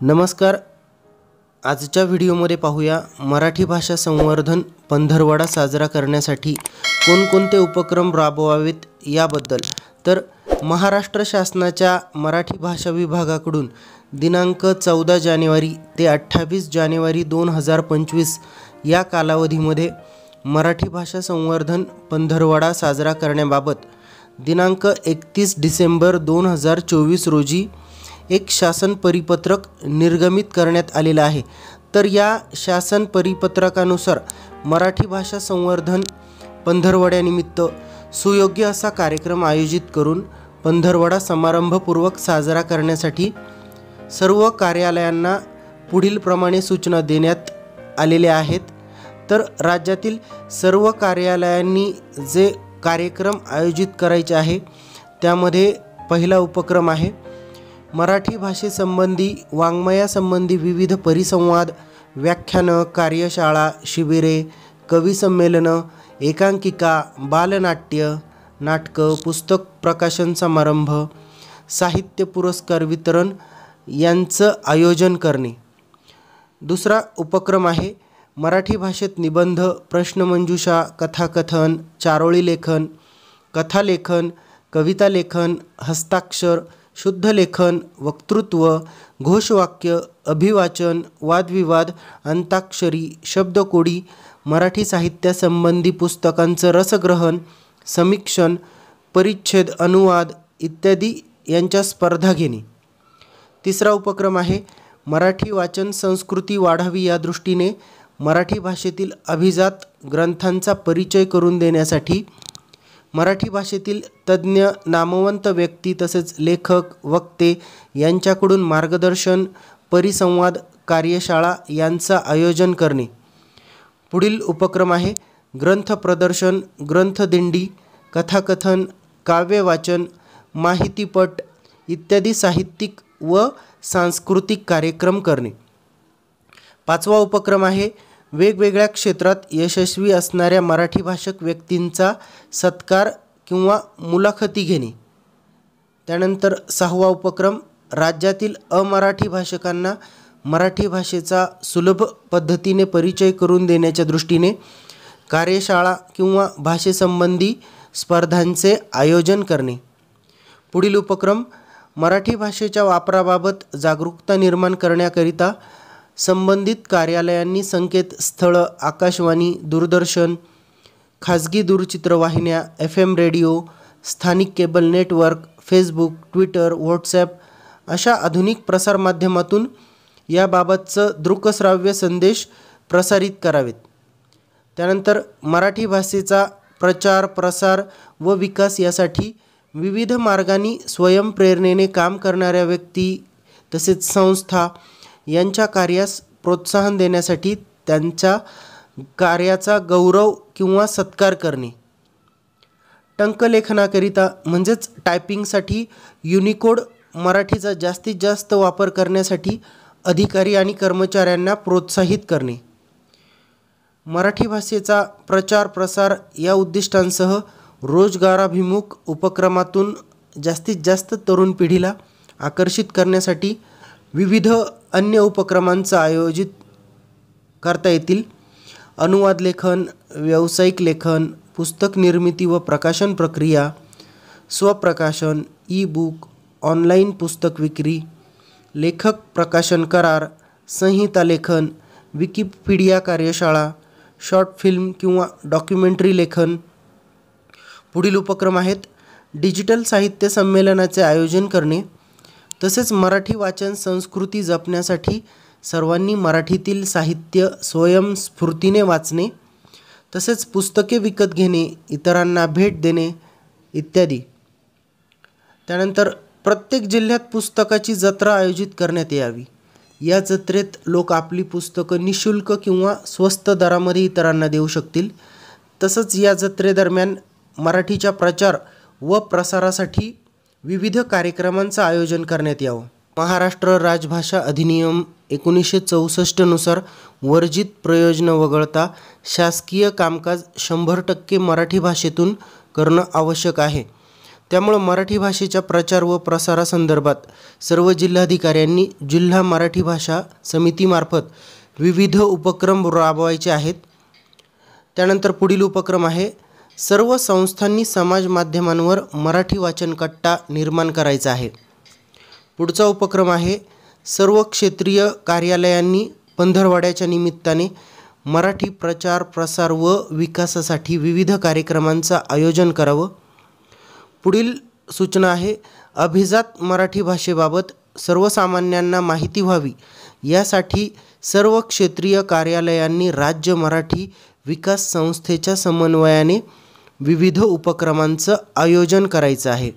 नमस्कार. आजच्या व्हिडिओमध्ये पाहूया मराठी भाषा संवर्धन पंधरवडा साजरा करण्यासाठी कोणकोणते उपक्रम राबवावेत याबद्दल. तर महाराष्ट्र शासनाच्या मराठी भाषा विभागाकडून दिनांक 14 जानेवारी ते 28 जानेवारी 2025 या कालावधीमध्ये मराठी भाषा संवर्धन पंधरवडा साजरा करण्याबाबत दिनांक 31 डिसेंबर 2024 रोजी एक शासन परिपत्रक निर्गमित करण्यात आलेलं आहे. तर या शासन परिपत्रकानुसार मराठी भाषा संवर्धन पंधरवड्यानिमित्त सुयोग्य असा कार्यक्रम आयोजित करून पंधरवडा समारंभपूर्वक साजरा करण्यासाठी सर्व कार्यालयांना पुढील प्रमाणे सूचना देण्यात आलेल्या आहेत. तर राज्यातील सर्व कार्यालयांनी जे कार्यक्रम आयोजित करायचे आहे त्यामध्ये पहिला उपक्रम आहे मराठी भाषेसंबंधी वाङ्मयासंबंधी विविध परिसंवाद, व्याख्यानं, कार्यशाळा, शिबिरे, कवी संमेलनं, एकांकिका, बालनाट्य, नाटकं, पुस्तक प्रकाशन समारंभ, साहित्य पुरस्कार वितरण यांचं आयोजन करणे. दुसरा उपक्रम आहे मराठी भाषेत निबंध, प्रश्नमंजुषा, कथाकथन, चारोळी लेखन, कथालेखन, कविता लेखन, हस्ताक्षर, शुद्ध लेखन, वक्तृत्व, घोषवाक्य, अभिवाचन, वादविवाद, अंताक्षरी, शब्दकोडी, मराठी साहित्यासंबंधी पुस्तकांचं रसग्रहण, समीक्षण, परिच्छेद, अनुवाद इत्यादी यांच्या स्पर्धा घेणे. तिसरा उपक्रम आहे मराठी वाचन संस्कृती वाढावी या दृष्टीने मराठी भाषेतील अभिजात ग्रंथांचा परिचय करून देण्यासाठी मराठी भाषेतील तज्ज्ञ नामवंत व्यक्ती तसेच लेखक, वक्ते यांच्याकडून मार्गदर्शन, परिसंवाद, कार्यशाळा यांचं आयोजन करणे. पुढील उपक्रम आहे ग्रंथ प्रदर्शन, ग्रंथदिंडी, कथाकथन, काव्यवाचन, माहितीपट इत्यादी साहित्यिक व सांस्कृतिक कार्यक्रम करणे. पाचवा उपक्रम आहे वेगवेगळ्या क्षेत्रात यशस्वी असणाऱ्या मराठी भाषक व्यक्तींचा सत्कार किंवा मुलाखती घेणे. त्यानंतर सहावा उपक्रम राज्यातील अमराठी भाषकांना मराठी भाषेचा सुलभ पद्धतीने परिचय करून देण्याच्या दृष्टीने कार्यशाळा किंवा भाषेसंबंधी स्पर्धांचे आयोजन करणे. पुढील उपक्रम मराठी भाषेच्या वापराबाबत जागरूकता निर्माण करण्याकरिता संबंधित कार्यालयांनी संकेतस्थळं, आकाशवाणी, दूरदर्शन, खाजगी दूरचित्रवाहिन्या, FM रेडिओ, स्थानिक cable network, Facebook, Twitter, WhatsApp अशा आधुनिक प्रसारमाध्यमातून याबाबतचं दृकश्राव्य संदेश प्रसारित करावेत. त्यानंतर मराठी भाषेचा प्रचार, प्रसार व विकास यासाठी विविध मार्गांनी स्वयंप्रेरणेने काम करणाऱ्या व्यक्ती तसेच संस्था यांच्या कार्यास प्रोत्साहन देण्यासाठी त्यांच्या कार्याचा गौरव किंवा सत्कार करणे. टंकलेखनाकरिता म्हणजेच टायपिंगसाठी युनिकोड मराठीचा जास्तीत जास्त वापर करण्यासाठी अधिकारी आणि कर्मचाऱ्यांना प्रोत्साहित करणे. मराठी भाषेचा प्रचार प्रसार या उद्दिष्टांसह रोजगाराभिमुख उपक्रमातून जास्तीत जास्त तरुण पिढीला आकर्षित करण्यासाठी विविध अन्य उपक्रमांचं आयोजित करता येतील. अनुवाद लेखन, व्यावसायिक लेखन, पुस्तक निर्मिती व प्रकाशन प्रक्रिया, स्वप्रकाशन, ई-बुक, ऑनलाईन पुस्तक विक्री, लेखक प्रकाशन करार, संहिता लेखन, विकिपीडिया कार्यशाळा, शॉर्ट फिल्म किंवा डॉक्युमेंटरी लेखन. पुढील उपक्रम आहेत डिजिटल साहित्य संमेलनाचे आयोजन करणे. तसेच मराठी वाचन संस्कृती जपण्यासाठी सर्वांनी मराठीतील साहित्य स्वयंस्फूर्तीने वाचणे, तसेच पुस्तके विकत घेणे, इतरांना भेट देणे इत्यादी. त्यानंतर प्रत्येक जिल्ह्यात पुस्तकाची जत्रा आयोजित करण्यात यावी. या जत्रेत लोक आपली पुस्तकं निशुल्क किंवा स्वस्त दरामध्ये इतरांना देऊ शकतील. तसंच या जत्रेदरम्यान मराठीच्या प्रचार व प्रसारासाठी विविध कार्यक्रमांचं आयोजन करण्यात यावं. महाराष्ट्र राजभाषा अधिनियम 1964 नुसार वर्जित प्रयोजनं वगळता शासकीय कामकाज 100% मराठी भाषेतून करणं आवश्यक आहे. त्यामुळं मराठी भाषेच्या प्रचार व प्रसारासंदर्भात सर्व जिल्हाधिकाऱ्यांनी जिल्हा मराठी भाषा समितीमार्फत विविध उपक्रम राबवायचे आहेत. त्यानंतर पुढील उपक्रम आहे, सर्व संस्थांनी समाज माध्यमांवर मराठी वाचनकट्टा निर्माण करायचा आहे. पुढचा उपक्रम आहे, सर्व क्षेत्रीय कार्यालयांनी पंधरवड्याच्या निमित्ताने मराठी प्रचार प्रसार व विकासासाठी विविध कार्यक्रमांचं आयोजन करावं. पुढील सूचना आहे, अभिजात मराठी भाषेबाबत सर्वसामान्यांना माहिती व्हावी यासाठी सर्व क्षेत्रीय कार्यालयांनी राज्य मराठी विकास संस्थेच्या समन्वयाने विविध उपक्रमांचं आयोजन करायचं आहे.